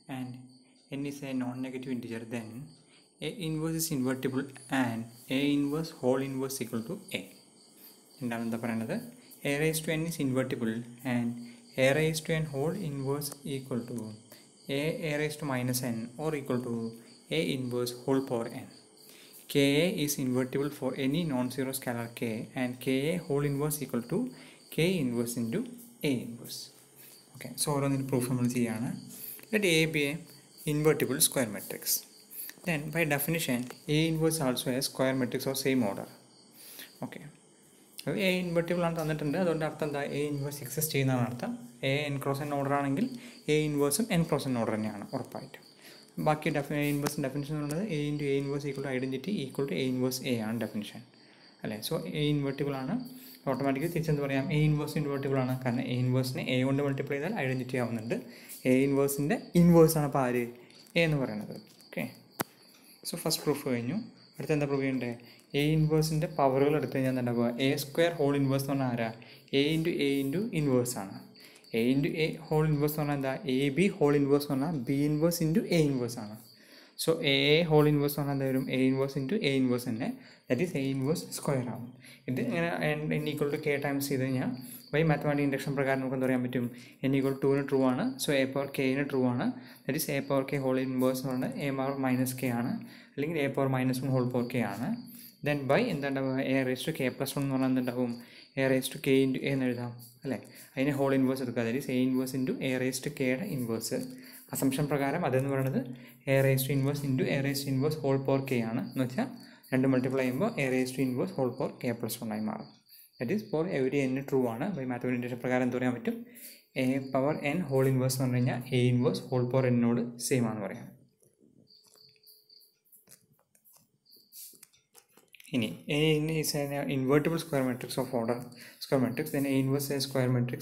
and n is a non-negative integer, then A inverse is invertible and A inverse whole inverse equal to A. എന്താണ് എന്താ പറയുന്നത്? A raised to n is invertible and A raised to n whole inverse equal to A raised to minus n or equal to A inverse whole power n. Ka is invertible for any non-zero scalar k and Ka whole inverse equal to K inverse into A inverse. Okay, so ഓരോന്നിന് proof നമ്മൾ ചെയ്യുകയാണ്. Let A be a invertible square matrix. Then by definition A inverse also a square matrix of same order. Okay, അത് A invertible ആണ് തന്നിട്ടുണ്ട്. അതുകൊണ്ട് അർത്ഥം എന്താ? A inverse exist ചെയ്യുന്നതാണ് അർത്ഥം. A N cross N order ആണെങ്കിൽ എ ഇൻവേഴ്സും എൻ ക്രോസ് എൻ ഓർഡർ തന്നെയാണ് ഉറപ്പായിട്ടും. ബാക്കി എ ഇൻവേഴ്സിൻ്റെ ഡെഫിനിഷൻ എന്നുള്ളത് A into A inverse equal to identity equal to A inverse A ആണ് ഡെഫിനിഷൻ അല്ലേ. സോ എ ഇൻവെർട്ടിബിൾ ആണ്, ഓട്ടോമാറ്റിക്കലി തിരിച്ചെന്ത് പറയാം? എ ഇൻവേഴ്സ് ഇൻവെർട്ടിബിൾ ആണ്. കാരണം എ ഇൻവേഴ്സിനെ എ കൊണ്ട് മൾട്ടിപ്ലൈ ചെയ്താൽ ഐഡൻറ്റിറ്റി ആവുന്നുണ്ട്. എ ഇൻവേഴ്സിൻ്റെ ഇൻവേഴ്സാണ് അപ്പോൾ ആര്? എ എന്ന് പറയുന്നത്. ഓക്കെ, സോ ഫസ്റ്റ് പ്രൂഫ് കഴിഞ്ഞു. അടുത്ത് എന്താ പ്രൂവ് ചെയ്യേണ്ടത്? എ ഇൻവേഴ്സിൻ്റെ പവറുകൾ എടുത്ത് കഴിഞ്ഞാൽ എന്താ ഉണ്ടാവുക? എ സ്ക്വയർ ഹോൾ ഇൻവേഴ്സ് എന്ന് പറഞ്ഞാൽ ആരാ? എ ഇൻറ്റു ഇൻവേഴ്സ് ആണ്. A into A whole inverse എന്ന് പറഞ്ഞാൽ എന്താ? എ ബി ഹോൾ ഇൻവേഴ്സ് എന്ന് പറഞ്ഞാൽ B inverse into A inverse ആണ്. സോ എ ഹോൾ ഇൻവേഴ്സ് എന്ന് പറഞ്ഞാൽ എന്താ വരും? A inverse into A inverse തന്നെ, that is A inverse square ആവും. ഇത് ഇങ്ങനെ N equal to K times ചെയ്ത് കഴിഞ്ഞാൽ ബൈ മാത്തമാറ്റിക് ഇൻഡക്ഷൻ പ്രകാരം നമുക്ക് എന്താ പറയാൻ പറ്റും? എൻ ഈക്വൽ ടു ട്രൂ ആണ്. സോ എ പവർ കെന് ട്രൂ ആണ്. That is A power K whole inverse എന്ന് പറഞ്ഞാൽ എ പവർ മൈനസ് കെ ആണ്, അല്ലെങ്കിൽ A power minus one whole power K ആണ്. ദെൻ ബൈ എന്താണ്ടാവുക? A raise to K plus one എന്ന് പറഞ്ഞാൽ എന്തുണ്ടാവും? A raise to K into A എന്ന് എഴുതാം അല്ലേ. അതിന് ഹോൾ ഇൻവേഴ്സ് എടുക്കുക, that is A inverse into A raise to കെയുടെ ഇൻവേഴ്സ്. അസംഷൻ പ്രകാരം അതെന്ന് പറയുന്നത് A raise to inverse into A raise to inverse whole power K ആണ്. എന്ന് വെച്ചാൽ രണ്ട് മൾട്ടിപ്ലൈ ചെയ്യുമ്പോൾ A raise to inverse whole power K plus one ആയി മാറും. That is for every N true ആണ്. ബൈ മാത്തമാറ്റിക് ഇൻഡക്ഷൻ പ്രകാരം എന്ത് പറയാൻ പറ്റും? A power N whole inverse എന്ന് പറഞ്ഞു കഴിഞ്ഞാൽ എ ഇൻവേഴ്സ് ഹോൾ പവർ എന്നോട് സെയിം ആണെന്ന് പറയാം. ഇനി A is an invertible square matrix of order square matrix, then A inverse a square matrix.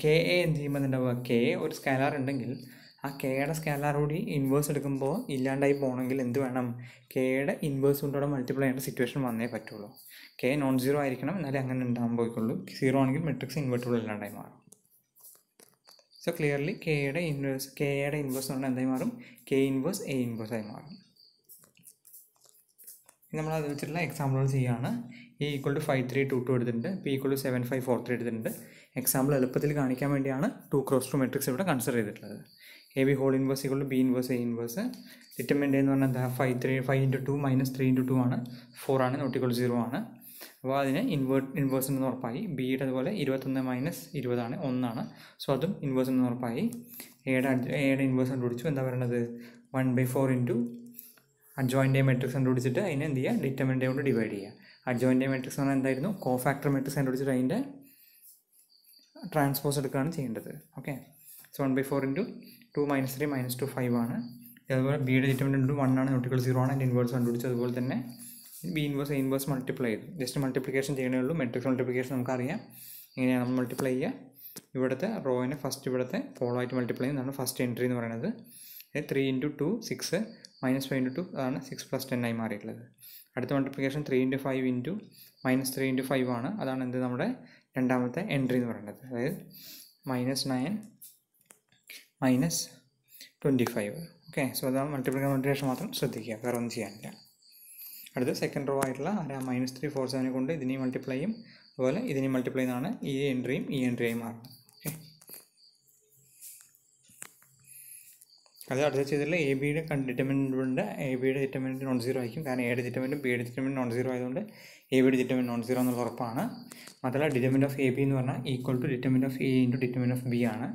Ka എന്ത് ചെയ്യുമ്പോൾ എന്തുണ്ടാവുക? K ഒരു സ്കാലാർ ഉണ്ടെങ്കിൽ ആ കെയുടെ സ്കാലാർ കൂടി ഇൻവേഴ്സ് എടുക്കുമ്പോൾ ഇല്ലാണ്ടായി പോകണമെങ്കിൽ എന്ത് വേണം? കെയുടെ ഇൻവേഴ്സ് കൊണ്ടോടെ മൾട്ടിപ്ലൈ ചെയ്യേണ്ട സിറ്റുവേഷൻ വന്നേ പറ്റുള്ളൂ. കെ നോൺ സീറോ ആയിരിക്കണം, എന്നാലേ അങ്ങനെ ഉണ്ടാകാൻ പോയിക്കുള്ളൂ. സീറോ ആണെങ്കിൽ മെട്രിക്സ് ഇൻവെർട്ടിബിൾ ഇല്ലാണ്ടായി മാറും. സോ ക്ലിയർലി കെയുടെ ഇൻവേഴ്സ് എന്ന് പറഞ്ഞാൽ എന്തായി മാറും? കെ ഇൻവേഴ്സ് എ ഇൻവേഴ്സ് ആയി മാറും. നമ്മൾ അത് വെച്ചിട്ടുള്ള എക്സാമ്പിളുകൾ ചെയ്യുകയാണ്. എ ഈക്വൽ ടു 5,3,2,2 എടുത്തിട്ടുണ്ട്, പി ഈക്വൽ ടു 7,5,4,3 എടുത്തിട്ടുണ്ട്. എക്സാമ്പിൾ എളുപ്പത്തിൽ കാണിക്കാൻ വേണ്ടിയാണ് 2x2 മെട്രിക്സ് ഇവിടെ കൺസിഡർ ചെയ്തിട്ടുള്ളത്. A B whole inverse equal to B inverse A inverse. Determinant എന്ന് പറഞ്ഞാൽ എന്താ? 5 ഇൻറ്റു 2 മൈനസ് 3 ഇൻറ്റു 2 ആണ്, 4 ആണ്, നോട്ട് ഈക്വൽ 0 ആണ്. അപ്പോൾ അതിന് ഇൻവേഴ്സ് എന്ന് ഉറപ്പായി. ബിയുടെ അതുപോലെ 21 മൈനസ് 20 ആണ്, 1 ആണ്. സോ അതും ഇൻവേഴ്സ് എന്ന് ഉറപ്പായി. എയുടെ ഇൻവേഴ്സ് കണ്ടുപിടിച്ചു. എന്താ പറയുന്നത്? 1/4 ഇൻറ്റു അഡ്ജോയിൻ്റ് മെട്രിക്സ് കണ്ടുപിടിച്ചിട്ട് അതിനെ എന്ത് ചെയ്യുക? ഡിറ്റർമിനൻ്റ് കൊണ്ട് ഡിവൈഡ് ചെയ്യുക. അഡ്ജോയിൻ്റ് മെട്രിക്സ് എന്ന് പറഞ്ഞാൽ എന്തായിരുന്നു? കോഫാക്ടർ മെട്രിക്സ് കണ്ടുപിടിച്ചിട്ട് അതിൻ്റെ ട്രാൻസ്പോസ് എടുക്കുകയാണ് ചെയ്യേണ്ടത്. Okay, so 1/4 into 2 minus 3 minus 2 5 ആണ്. അതുപോലെ ബിയുടെ ഡിറ്റർമിനൻ്റ് 1 ആണ്, നോട്ട് ഈക്വൽ 0 ആണ്. അതിൻ്റെ ഇൻവേഴ്സ് കണ്ടുപിടിച്ചു. അതുപോലെ തന്നെ B inverse A inverse multiply ചെയ്തു. ജസ്റ്റ് മൾട്ടിപ്ലിക്കേഷൻ ചെയ്യണേ ഉള്ളൂ. മെട്രിക്സ് മൾട്ടിപ്ലിക്കേഷൻ നമുക്കറിയാം. ഇങ്ങനെയാണ് നമ്മൾ മൾട്ടിപ്ലൈ ചെയ്യുക. ഇവിടുത്തെ റോയിനെ ഫസ്റ്റ് ഇവിടുത്തെ ഫോളോ ആയിട്ട് മൾട്ടിപ്ലൈ ചെയ്യുന്നതാണ് ഫസ്റ്റ് എൻട്രി എന്ന് പറയുന്നത്. 3 ഇൻറ്റു 2 6 മൈനസ് 5 ഇൻറ്റു 2 അതാണ് 6 + 10 ആയി മാറിയിട്ടുള്ളത്. അടുത്ത multiplication 3 into 5 into minus 3 into 5 ആണ്. അതാണ് എന്ത്? നമ്മുടെ രണ്ടാമത്തെ എൻട്രി എന്ന് പറയുന്നത്. അതായത് -9 മൈനസ് 25. ഓക്കെ, സോ അതാണ് മൾട്ടിപ്ലിക്കേഷൻ മാത്രം ശ്രദ്ധിക്കുക, വേറെ ഒന്നും ചെയ്യാനില്ല. അടുത്ത സെക്കൻഡ് റോ ആയിട്ടുള്ള -3 4 7 കൊണ്ട് ഇതിനെയും മൾട്ടിപ്ലൈ ചെയ്യും. അതുപോലെ ഇതിനെയും മൾട്ടിപ്ലൈ ചെയ്യുന്നതാണ് ഈ എൻട്രിയും ഈ എൻട്രിയായി മാറുന്നത്. ഓക്കെ, അത് അടുത്ത ചെയ്തിട്ടുള്ള എ ബിയുടെ ഡിറ്റർമിനൻ്റ് എ ബിയുടെ ഡിറ്റർമിനൻ്റ് നോൺ സീറോ ആയിരിക്കും. കാരണം എയുടെ ഡിറ്റർമിനൻ്റ് ബിയുടെ ഡിറ്റർമിനൻ്റ് നോൺ സീറോ ആയതുകൊണ്ട് എ ബിയുടെ ഡിറ്റർമിനൻ്റ് നോൺ സീറോ എന്നുള്ള ഉറപ്പാണ്. മാത്രമല്ല ഡിറ്റർമിനൻ്റ് ഓഫ് എ ബി എന്ന് പറഞ്ഞാൽ equal to determinant of A into determinant of B ആണ്.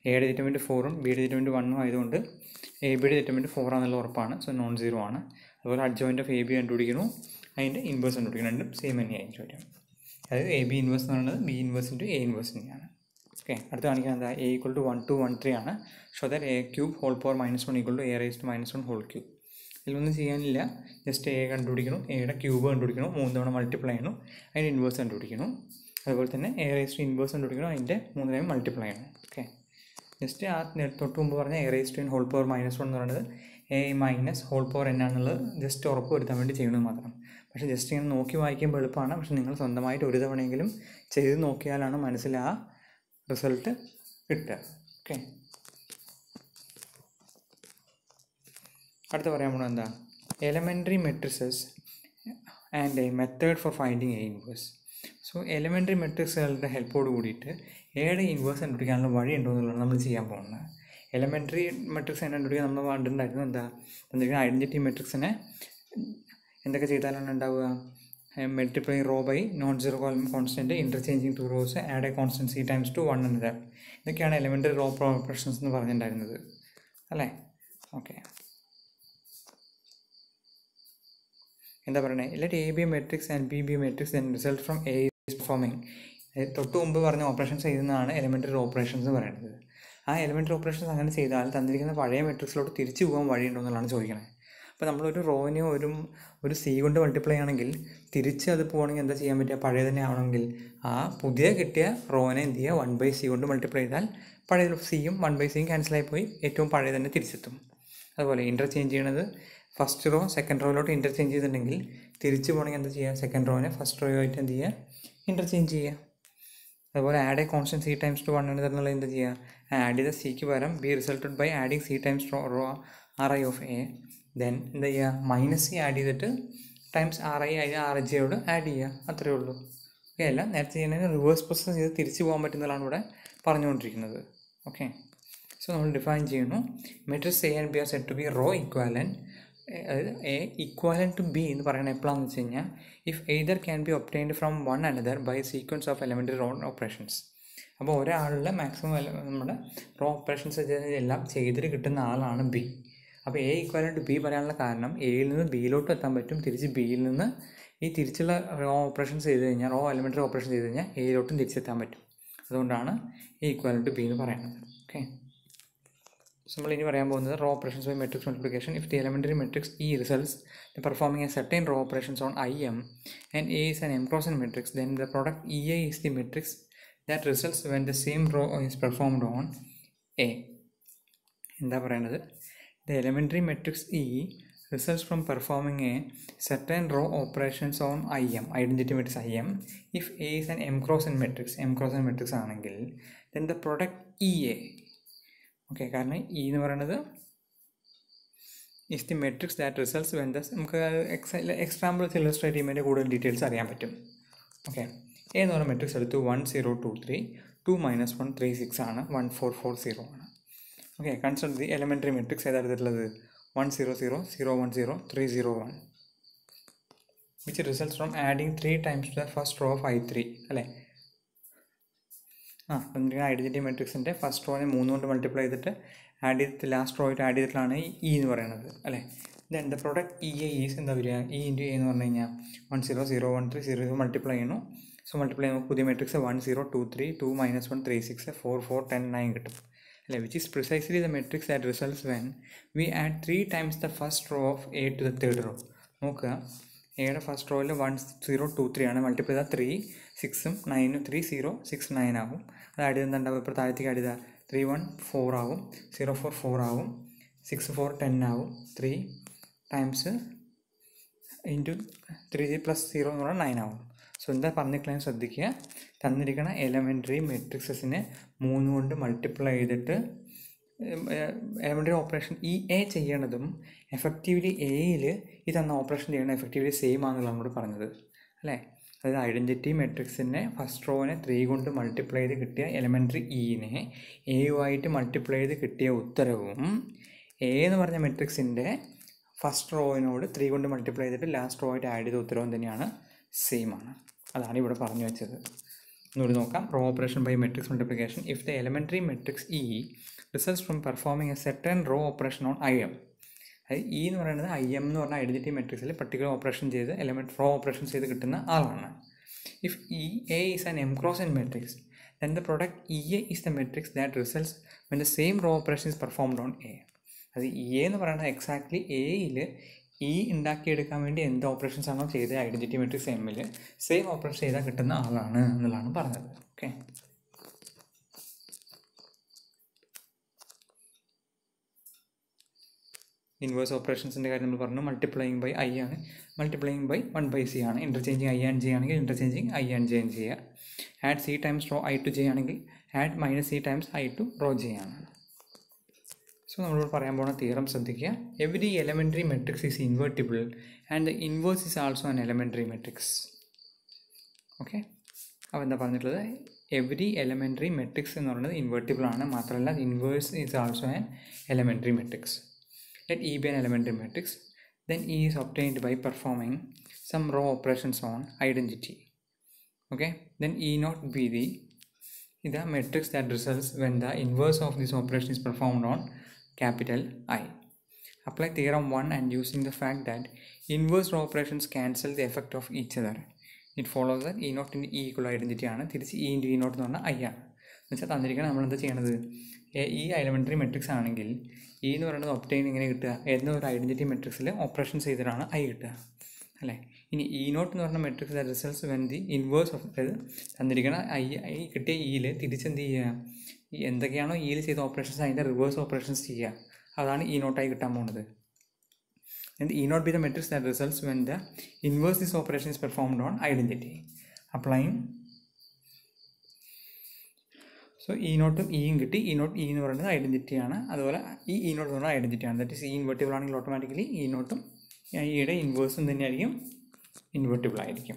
എയുടെ ഡിറ്റർമിനൻ്റ് 4ഉം ബിയുടെ ഡിറ്റർമിനൻ്റ് 1ഉം ആയതുകൊണ്ട് എ ബിയുടെ ഡിറ്റർമിനൻ്റ് 4 ആണെന്നുള്ള ഉറപ്പാണ്. സോ നോൺ സീറോ ആണ്. അതുപോലെ അഡ്ജോയിൻ്റ് ഓഫ് എ ബി കണ്ടുപിടിക്കുന്നു, അതിൻ്റെ ഇൻവേഴ്സ് കണ്ടുപിടിക്കുന്നു. രണ്ടും സെയിം തന്നെയായിരിക്കും വരും. അതായത് എ ബി ഇൻവേഴ്സ് എന്ന് പറയുന്നത് B inverse into A inverse തന്നെയാണ്. ഓക്കെ, അടുത്ത് കാണിക്കാൻ എന്താ? എ ഈക്വൽ ടു 1 2 1 3 ആണ്. So that A cube whole power -1 equal to A raise to -1 whole cube. ഇതിലൊന്നും ചെയ്യാനില്ല, ജസ്റ്റ് എ കണ്ടുപിടിക്കണം, എയുടെ ക്യൂബ് കണ്ടുപിടിക്കണം, 3 തവണ മൾട്ടിപ്ലൈ ചെയ്യണം, അതിൻ്റെ ഇൻവേഴ്സ് കണ്ടുപിടിക്കണം. അതുപോലെ തന്നെ എ റേസ് ടു ഇൻവേഴ്സ് കണ്ടുപിടിക്കണം, അതിൻ്റെ 3 തവണ മൾട്ടിപ്ലൈ ചെയ്യണം. ഓക്കെ, ജസ്റ്റ് ആ തൊട്ട് മുമ്പ് പറഞ്ഞ A raise to n whole power -1 എന്ന് പറയുന്നത് A minus whole power n ആണെന്നുള്ളത് ജസ്റ്റ് ഉറപ്പ് വരുത്താൻ വേണ്ടി ചെയ്യണമെന്ന് മാത്രം. പക്ഷേ ജസ്റ്റ് ഇങ്ങനെ നോക്കി വായിക്കുമ്പോൾ എളുപ്പമാണ്. പക്ഷേ നിങ്ങൾ സ്വന്തമായിട്ട് ഒരു തവണയെങ്കിലും ചെയ്ത് നോക്കിയാലാണ് മനസ്സിൽ ആ റിസൾട്ട് കിട്ടുക. ഓക്കെ, അടുത്ത പറയാൻ പോകുന്നത് എന്താ, elementary matrices and A method for finding A inverse. So elementary മെട്രിക്സുകളുടെ ഹെൽപ്പോട് കൂടിയിട്ട് എയുടെ ഇൻവേഴ്സ് കണ്ടുപിടിക്കാനുള്ള വഴി ഉണ്ടോ എന്നുള്ളതാണ് നമ്മൾ ചെയ്യാൻ പോകുന്നത്. എലമെൻ്ററി മെട്രിക്സ് കണ്ടുപിടിക്കാൻ നമ്മൾ കണ്ടിട്ടുണ്ടായിരുന്നു എന്താ, എന്തെങ്കിലും ഐഡൻറ്റിറ്റി മെട്രിക്സിനെ എന്തൊക്കെ ചെയ്താലാണ് ഉണ്ടാവുക, multiply row by non zero column constant, interchanging two rows, add a constant C times to 1 എന്നത്. ഇതൊക്കെയാണ് എലമെൻ്ററി റോ ഓപ്പറേഷൻസ് എന്ന് പറഞ്ഞിട്ടുണ്ടായിരുന്നത് അല്ലേ. ഓക്കെ, എന്താ പറയുന്നത്, let A B A matrix and B B A matrix then result from A is performing. തൊട്ട് മുമ്പ് പറഞ്ഞ ഓപ്പറേഷൻസ് ചെയ്യുന്നതാണ് എലമെൻ്ററി ഓപ്പറേഷൻസ് എന്ന് പറയുന്നത്. ആ എലമെൻ്ററി ഓപ്പറേഷൻസ് അങ്ങനെ ചെയ്താൽ തന്നിരിക്കുന്ന പഴയ മെട്രിക്സിലോട്ട് തിരിച്ചു പോകാൻ വഴിയുണ്ടോ എന്നുള്ളതാണ് ചോദിക്കുന്നത്. അപ്പോൾ നമ്മളൊരു റോവിനെ ഒരു സി കൊണ്ട് മൾട്ടിപ്ലൈ ആണെങ്കിൽ തിരിച്ച് അത് പോകണമെങ്കിൽ എന്താ ചെയ്യാൻ പറ്റുക, പഴയ തന്നെ ആവണമെങ്കിൽ ആ പുതിയ കിട്ടിയ റോവിനെ എന്ത് ചെയ്യുക, 1/c കൊണ്ട് മൾട്ടിപ്ലൈ ചെയ്താൽ പഴയ സിയും 1/cയും ക്യാൻസലായി പോയി ഏറ്റവും പഴയ തന്നെ തിരിച്ചെത്തും. അതുപോലെ ഇൻ്റർചേഞ്ച് ചെയ്യണത് ഫസ്റ്റ് റോ സെക്കൻഡ് റോയിലോട്ട് ഇൻ്റർചേഞ്ച് ചെയ്തിട്ടുണ്ടെങ്കിൽ തിരിച്ച് പോകണമെങ്കിൽ എന്താ ചെയ്യുക, സെക്കൻഡ് റോവിനെ ഫസ്റ്റ് റോയുമായിട്ട് എന്ത് ചെയ്യുക, ഇൻ്റർചേഞ്ച് ചെയ്യുക. അതുപോലെ add a constant C times to 1 എന്നുള്ളത് എന്താ ചെയ്യുക, ആഡ് ചെയ്ത സിക്ക് പകരം B resulted by adding C times row RI of A. Then എന്താ ചെയ്യുക, മൈനസ് സി ആഡ് ചെയ്തിട്ട് ടൈംസ് RI RJയോട് ആഡ് ചെയ്യുക, അത്രയേ ഉള്ളൂ. ഓക്കെ, അല്ല നേരത്തെ ചെയ്യുന്നതിന് റിവേഴ്സ് പ്രോസസ് ചെയ്ത് തിരിച്ചു പോകാൻ പറ്റുന്നതാണ് ഇവിടെ പറഞ്ഞുകൊണ്ടിരിക്കുന്നത്. ഓക്കെ, സോ നമ്മൾ ഡിഫൈൻ ചെയ്യുന്നു, matrix A and B are set to B row equivalent. അതായത് എ ഈക്വാലൻ ടു ബി എന്ന് പറയുന്നത് എപ്പോഴാണെന്ന് വെച്ച് കഴിഞ്ഞാൽ, if either can be obtained from one another by sequence of elementary row operations. അപ്പോൾ ഒരാളുടെ മാക്സിമം നമ്മുടെ റോ ഓപ്പറേഷൻസ് എല്ലാം ചെയ്തിട്ട് കിട്ടുന്ന ആളാണ് ബി. അപ്പോൾ എ ഈക്വാലൻ ടു ബി പറയാനുള്ള കാരണം, എയിൽ നിന്ന് ബിയിലോട്ട് എത്താൻ പറ്റും, തിരിച്ച് ബിയിൽ നിന്ന് ഈ തിരിച്ചുള്ള റോ ഓപ്പറേഷൻസ് ചെയ്ത് കഴിഞ്ഞാൽ, റോ എലമെൻ്ററി ഓപ്പറേഷൻ ചെയ്ത് കഴിഞ്ഞാൽ എയിലോട്ടും തിരിച്ചെത്താൻ പറ്റും. അതുകൊണ്ടാണ് എ ഈക്വാലൻ ടു ബി എന്ന് പറയുന്നത്. ഓക്കെ, സോ നമ്മൾ ഇനി പറയാൻ പോകുന്നത് row operations by matrix multiplication. If the elementary matrix E results performing a certain row operations on IM and A is an M-cross matrix, then the product EA is the matrix that results when the same row is performed on A. എന്താ പറയുന്നത്, the elementary matrix E results from performing a certain row operations on IM, identity matrix IM, if A is an M-cross matrix ആണെങ്കിൽ then the product EA. Okay, കാരണം E എന്ന് പറയുന്നത് is the matrix that results when the, നമുക്ക് examples illustrate ചെയ്യുന്നതിൻ്റെ കൂടുതൽ details അറിയാൻ പറ്റും. Okay, A എന്ന് പറയുന്ന മെട്രിക്സ് എടുത്തു 1 0 2 3, 2 - 1 3 6 ആണ്, 1 4 4 0 ആണ്. Okay, consider the elementary matrix ഏതായിട്ടുള്ളത് 1 0 0 0 1 0 3 0 1, which results from adding 3 times to the first row of I3 അല്ലേ. ഐഡൻറ്റിറ്റി മെട്രിക്സിൻ്റെ ഫസ്റ്റ് റോനെ 3 കൊണ്ട് മൾട്ടിപ്ലൈ ചെയ്തിട്ട് ആഡ് ചെയ്തിട്ട് ലാസ്റ്റ് റോയിട്ട് ആഡ് ചെയ്തിട്ടാണ് ഇ എന്ന് പറയുന്നത് അല്ലേ. Then the product EA is എന്താ വരിക, ഇ ഇൻറ്റു എ എന്ന് പറഞ്ഞു കഴിഞ്ഞാൽ 1 0 0 1 3 0 0 മൾട്ടിപ്ലൈ ചെയ്യണം. സോ മൾട്ടിപ്ലൈ ചെയ്യുമ്പോൾ പുതിയ മെട്രിക്സ് 1 0 2 3, 2 - 1 3 6, 4 4 10 9 കിട്ടും അല്ലേ, which is precisely the matrix that results when we add 3 times the first row of A to the third row. നോക്കുക, എയുടെ ഫസ്റ്റ് റോയിൽ 1 0 2 3 ആണ്, മൾട്ടിപ്ലൈ ചെയ്താൽ 3 6 9 3 0 6 9 ആകും. അത് ആഡ് ചെയ്ത് എന്താണ്ടാവും, ഇപ്പോൾ താഴത്തേക്ക് ആഡ് ചെയ്താൽ 3 1 4 ആകും, 0 4 4 ആകും, 6 4 10 ആകും, 3 ടൈംസ് ഇൻറ്റു 3 + 0 എന്ന് പറഞ്ഞാൽ 9 ആകും. സോ എന്താ പറഞ്ഞിരിക്കുന്നത് ശ്രദ്ധിക്കുക, തന്നിരിക്കുന്ന എലമെൻ്ററി മെട്രിക്സസിനെ 3 കൊണ്ട് മൾട്ടിപ്ലൈ ചെയ്തിട്ട് എലമെൻ്ററി ഓപ്പറേഷൻ EA ചെയ്യണതും എഫക്റ്റീവ്ലി എയിൽ ഈ തന്ന ഓപ്പറേഷൻ ചെയ്യണത് എഫക്റ്റീവ്ലി സെയിം ആണെന്നുള്ള നമ്മൾ പറഞ്ഞത് അല്ലേ. അതായത് ഐഡൻറ്റിറ്റി മെട്രിക്സിനെ ഫസ്റ്റ് റോവിനെ 3 കൊണ്ട് മൾട്ടിപ്ലൈ ചെയ്ത് കിട്ടിയ എലമെൻ്ററി ഇനെ എയുമായിട്ട് മൾട്ടിപ്ലൈ ചെയ്ത് കിട്ടിയ ഉത്തരവും എ എന്ന് പറഞ്ഞ മെട്രിക്സിൻ്റെ ഫസ്റ്റ് റോവിനോട് 3 കൊണ്ട് മൾട്ടിപ്ലൈ ചെയ്തിട്ട് ലാസ്റ്റ് റോ ആയിട്ട് ആഡ് ചെയ്ത ഉത്തരവും തന്നെയാണ്, സെയിം ആണ്. അതാണ് ഇവിടെ പറഞ്ഞു വെച്ചത്. ഒന്നുകൂടി നോക്കാം, row operation by matrix multiplication. If the elementary matrix E results from performing a certain row operation on IM. അത് ഇ എന്ന് പറയുന്നത് IM എന്ന് പറഞ്ഞ ഐഡൻറ്റിറ്റി മെട്രിക്സിൽ പർട്ടിക്കുലർ ഓപ്പറേഷൻ ചെയ്ത് റോ ഓപ്പറേഷൻ ചെയ്ത് കിട്ടുന്ന ആളാണ്. If EA is an M-cross matrix, then the product EA is the matrix that results when the same row operation is performed on A. അത് EA എന്ന് പറയുന്നത് എക്സാക്ട്ലി എയിൽ E ഉണ്ടാക്കിയെടുക്കാൻ വേണ്ടി എന്ത് ഓപ്പറേഷൻസ് ആണോ ചെയ്ത് ഐഡൻറ്റിറ്റി മെട്രിക്സ് എമ്മിൽ സെയിം ഓപ്പറേഷൻ ചെയ്താൽ കിട്ടുന്ന ആളാണ് എന്നുള്ളതാണ് പറഞ്ഞത്. ഓക്കെ, ഇൻവേഴ്സ് ഓപ്പറേഷൻസിൻ്റെ കാര്യം നമ്മൾ പറഞ്ഞു. മൾട്ടിപ്ലൈയിങ് ബൈ I ആണ്, മൾട്ടിപ്ലൈയിങ് ബൈ 1/c ആണ്. ഇൻ്റർചേഞ്ചിങ് I and J ആണെങ്കിൽ ഇൻ്റർചേഞ്ചിങ് I and J ചെയ്യുക. Add C times row I to J ആണെങ്കിൽ add -C times I to row J ആണ്. സോ സോ നമ്മളോട് പറയാൻ പോകുന്ന തിയറം ശ്രദ്ധിക്കുക. Every elementary matrix is invertible and the inverse is also an elementary matrix. Okay, അപ്പോൾ എന്താ പറഞ്ഞിട്ടുള്ളത്? Every elementary matrix എന്ന് പറയുന്നത് ഇൻവേർട്ടിബിൾ ആണ്. മാത്രമല്ല inverse is also an elementary matrix. Let E B an elementary matrix. Then E is obtained by performing some row operations on identity. Okay, then E not be the matrix that results when the inverse of this operation is performed on capital I. Apply theorem 1 and using the fact that inverse row operations cancel the effect of each other, it follows that E not into E equal identity ആണ്. തിരിച്ച് E into E not എന്ന് പറഞ്ഞാൽ I ആണ്. എന്നുവെച്ചാൽ തന്നിരിക്കണം നമ്മളെന്താ ചെയ്യണത്? ഈ elementary matrix ആണെങ്കിൽ E എന്ന് പറയുന്നത് ഒപ്റ്റൈൻ ഇങ്ങനെ കിട്ടുക, ഏതെങ്കിലും ഒരു ഐഡൻറ്റിറ്റി മെട്രിക്സിൽ ഓപ്പറേഷൻസ് ചെയ്തിട്ടാണ് I കിട്ടുക അല്ലേ. ഇനി E നോട്ട് എന്ന് പറഞ്ഞ matrix results when the inverse of, അതായത് തന്നിരിക്കണ I കിട്ടിയ Eയിൽ തിരിച്ചെന്ത് ചെയ്യുക? എന്തൊക്കെയാണോ Eയിൽ ചെയ്ത ഓപ്പറേഷൻസ് അതിൻ്റെ റിവേഴ്സ് ഓപ്പറേഷൻസ് ചെയ്യുക. അതാണ് E നോട്ടായി കിട്ടാൻ പോകുന്നത്. And E not be the matrix that results when the inverse this operation is performed on identity. Applying, so E നോട്ടും ഇയും കിട്ടി. E നോട്ട് E എന്ന് പറയുന്നത് ഐഡൻറ്റിറ്റിയാണ്. അതുപോലെ E നോട്ട് എന്ന് പറയുന്നത് ഐഡൻറ്റിറ്റിയാണ്. ദാറ്റ് ഈസ് E ഇൻവെർട്ടിബിൾ ആണെങ്കിൽ ഓട്ടോമാറ്റിക്കലി E നോട്ടും ഇയുടെ ഇൻവേഴ്സും തന്നെയായിരിക്കും invertible ആയിരിക്കും.